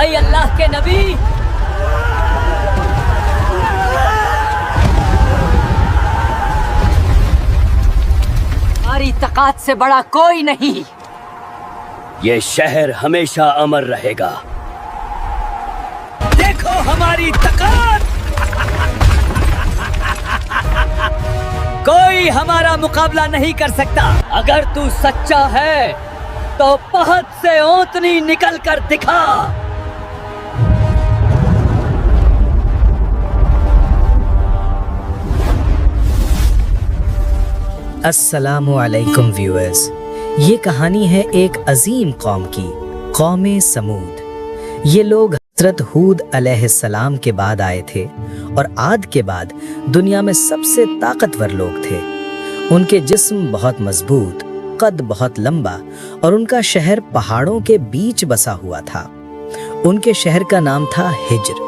اے اللہ کے نبی، ہماری طاقت سے بڑا کوئی نہیں۔ یہ شہر ہمیشہ امر رہے گا۔ دیکھو ہماری طاقت، کوئی ہمارا مقابلہ نہیں کر سکتا۔ اگر تو سچا ہے تو پہت سے اونتنی نکل کر دکھا۔ السلام علیکم ویورز، یہ کہانی ہے ایک عظیم قوم کی، قوم سمود۔ یہ لوگ حضرت ہود علیہ السلام کے بعد آئے تھے اور عاد کے بعد دنیا میں سب سے طاقتور لوگ تھے۔ ان کے جسم بہت مضبوط، قد بہت لمبا اور ان کا شہر پہاڑوں کے بیچ بسا ہوا تھا۔ ان کے شہر کا نام تھا ہجر،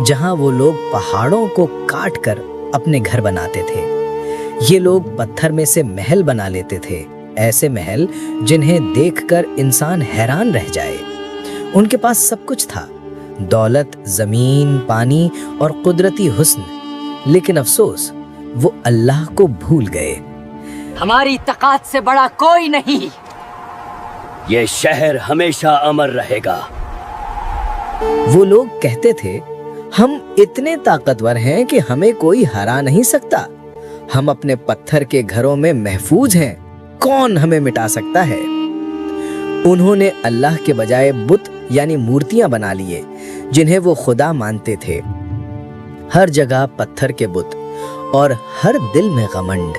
جہاں وہ لوگ پہاڑوں کو کاٹ کر اپنے گھر بناتے تھے۔ یہ لوگ پتھر میں سے محل بنا لیتے تھے، ایسے محل جنہیں دیکھ کر انسان حیران رہ جائے۔ ان کے پاس سب کچھ تھا، دولت، زمین، پانی اور قدرتی حسن، لیکن افسوس وہ اللہ کو بھول گئے۔ ہماری طاقت سے بڑا کوئی نہیں۔ یہ شہر ہمیشہ امر رہے گا۔ وہ لوگ کہتے تھے، ہم اتنے طاقتور ہیں کہ ہمیں کوئی ہرا نہیں سکتا۔ ہم اپنے پتھر کے گھروں میں محفوظ ہیں، کون ہمیں مٹا سکتا ہے؟ انہوں نے اللہ کے بجائے بت یعنی مورتیاں بنا لیے جنہیں وہ خدا مانتے تھے۔ ہر جگہ پتھر کے بت اور ہر دل میں غمنڈ۔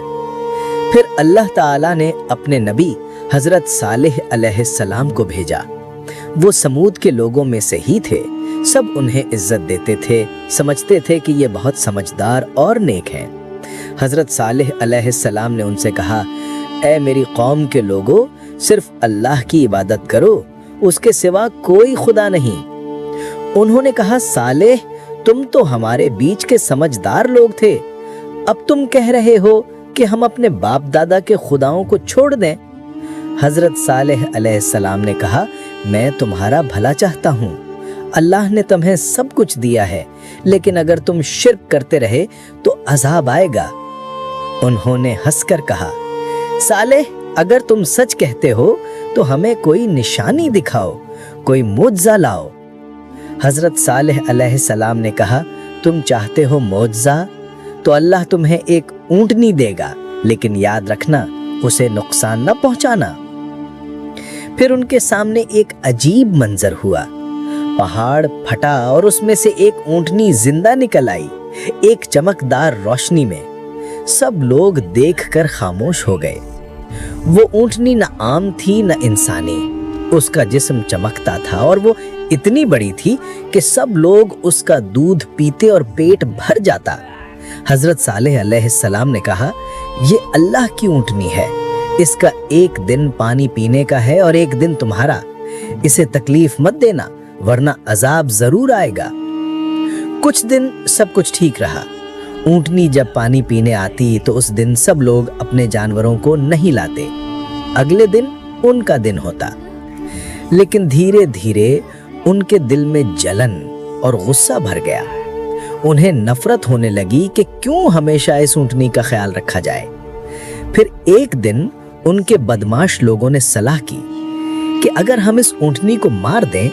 پھر اللہ تعالیٰ نے اپنے نبی حضرت صالح علیہ السلام کو بھیجا۔ وہ سمود کے لوگوں میں سے ہی تھے، سب انہیں عزت دیتے تھے، سمجھتے تھے کہ یہ بہت سمجھدار اور نیک ہیں۔ حضرت صالح علیہ السلام نے ان سے کہا، اے میری قوم کے لوگو، صرف اللہ کی عبادت کرو، اس کے سوا کوئی خدا نہیں۔ انہوں نے کہا، صالح تم تو ہمارے بیچ کے سمجھدار لوگ تھے، اب تم کہہ رہے ہو کہ ہم اپنے باپ دادا کے خداؤں کو چھوڑ دیں۔ حضرت صالح علیہ السلام نے کہا، میں تمہارا بھلا چاہتا ہوں، اللہ نے تمہیں سب کچھ دیا ہے، لیکن اگر تم شرک کرتے رہے تو عذاب آئے گا۔ انہوں نے ہنس کر کہا، صالح اگر تم سچ کہتے ہو تو ہمیں کوئی نشانی دکھاؤ، کوئی معجزہ لاؤ۔ حضرت صالح علیہ السلام نے کہا، تم چاہتے ہو معجزہ تو اللہ تمہیں ایک اونٹنی دے گا، لیکن یاد رکھنا اسے نقصان نہ پہنچانا۔ پھر ان کے سامنے ایک عجیب منظر ہوا، پہاڑ پھٹا اور اس میں سے ایک اونٹنی زندہ نکل آئی، ایک چمکدار روشنی میں۔ سب لوگ دیکھ کر خاموش ہو گئے۔ وہ اونٹنی نہ عام تھی نہ انسانی، اس کا جسم چمکتا تھا اور وہ اتنی بڑی تھی کہ سب لوگ اس کا دودھ پیتے اور پیٹ بھر جاتا۔ حضرت صالح علیہ السلام نے کہا، یہ اللہ کی اونٹنی ہے، اس کا ایک دن پانی پینے کا ہے اور ایک دن تمہارا، اسے تکلیف مت دینا ورنہ عذاب ضرور آئے گا۔ کچھ دن سب کچھ ٹھیک رہا۔ اونٹنی جب پانی پینے آتی تو اس دن سب لوگ اپنے جانوروں کو نہیں لاتے، اگلے دن ان کا دن ہوتا۔ لیکن دھیرے دھیرے ان کے دل میں جلن اور غصہ بھر گیا۔ انہیں نفرت ہونے لگی کہ کیوں ہمیشہ اس اونٹنی کا خیال رکھا جائے۔ پھر ایک دن ان کے بدماش لوگوں نے صلاح کی کہ اگر ہم اس اونٹنی کو مار دیں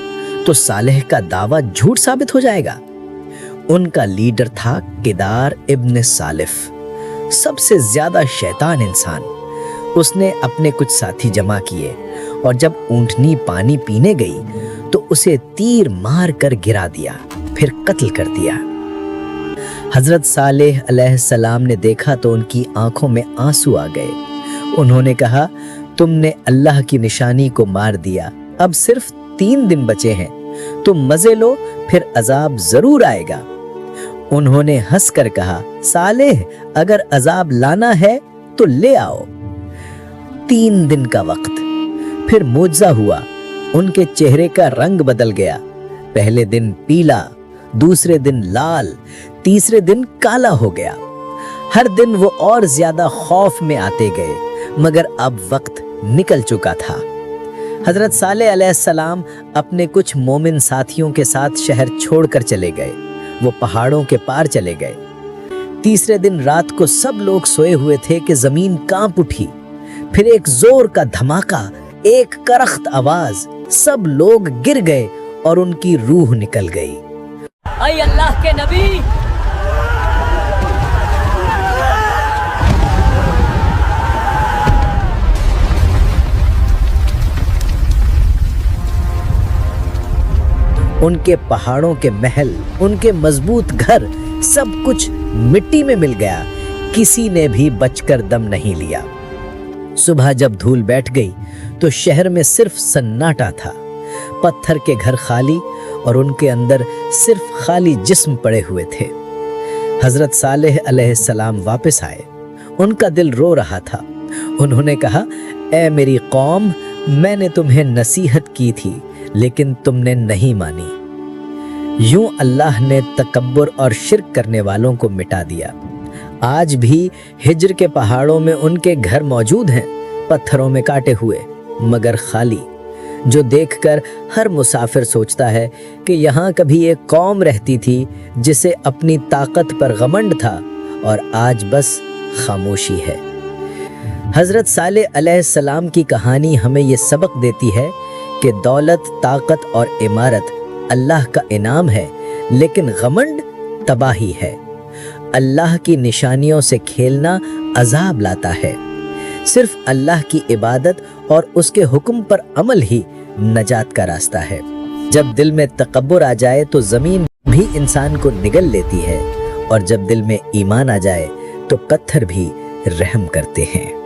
تو صالح کا دعویٰ جھوٹ ثابت ہو جائے گا۔ ان کا لیڈر تھا کدار ابن سالف، سب سے زیادہ شیطان انسان۔ اس نے اپنے کچھ ساتھی جمع کیے اور جب اونٹنی پانی پینے گئی تو اسے تیر مار کر گرا دیا، پھر قتل کر دیا۔ حضرت صالح علیہ السلام نے دیکھا تو ان کی آنکھوں میں آنسو آ گئے۔ انہوں نے کہا، تم نے اللہ کی نشانی کو مار دیا، اب صرف 3 دن بچے ہیں، تم مزے لو، پھر عذاب ضرور آئے گا۔ انہوں نے ہنس کر کہا، صالح اگر عذاب لانا ہے تو لے آؤ۔ 3 دن کا وقت، پھر معجزہ ہوا، ان کے چہرے کا رنگ بدل گیا۔ پہلے دن پیلا، دوسرے دن لال، تیسرے دن کالا ہو گیا۔ ہر دن وہ اور زیادہ خوف میں آتے گئے، مگر اب وقت نکل چکا تھا۔ حضرت صالح علیہ السلام اپنے کچھ مومن ساتھیوں کے ساتھ شہر چھوڑ کر چلے گئے۔ وہ پہاڑوں کے پار چلے گئے۔ تیسرے دن رات کو سب لوگ سوئے ہوئے تھے کہ زمین کانپ اٹھی۔ پھر ایک زور کا دھماکہ، ایک کرخت آواز، سب لوگ گر گئے اور ان کی روح نکل گئی۔ اے اللہ کے نبی، ان کے پہاڑوں کے محل، ان کے مضبوط گھر، سب کچھ مٹی میں مل گیا۔ کسی نے بھی بچ کر دم نہیں لیا۔ صبح جب دھول بیٹھ گئی تو شہر میں صرف سناٹا تھا۔ پتھر کے گھر خالی اور ان کے اندر صرف خالی جسم پڑے ہوئے تھے۔ حضرت صالح علیہ السلام واپس آئے۔ ان کا دل رو رہا تھا۔ انہوں نے کہا، اے میری قوم، میں نے تمہیں نصیحت کی تھی لیکن تم نے نہیں مانی۔ یوں اللہ نے تکبر اور شرک کرنے والوں کو مٹا دیا۔ آج بھی ہجر کے پہاڑوں میں ان کے گھر موجود ہیں، پتھروں میں کاٹے ہوئے مگر خالی، جو دیکھ کر ہر مسافر سوچتا ہے کہ یہاں کبھی ایک قوم رہتی تھی جسے اپنی طاقت پر غمنڈ تھا اور آج بس خاموشی ہے۔ حضرت صالح علیہ السلام کی کہانی ہمیں یہ سبق دیتی ہے کہ دولت، طاقت اور عمارت اللہ کا انعام ہے، لیکن غمنڈ تباہی ہے۔ اللہ کی نشانیوں سے کھیلنا عذاب لاتا ہے۔ صرف اللہ کی عبادت اور اس کے حکم پر عمل ہی نجات کا راستہ ہے۔ جب دل میں تکبر آ جائے تو زمین بھی انسان کو نگل لیتی ہے، اور جب دل میں ایمان آ جائے تو پتھر بھی رحم کرتے ہیں۔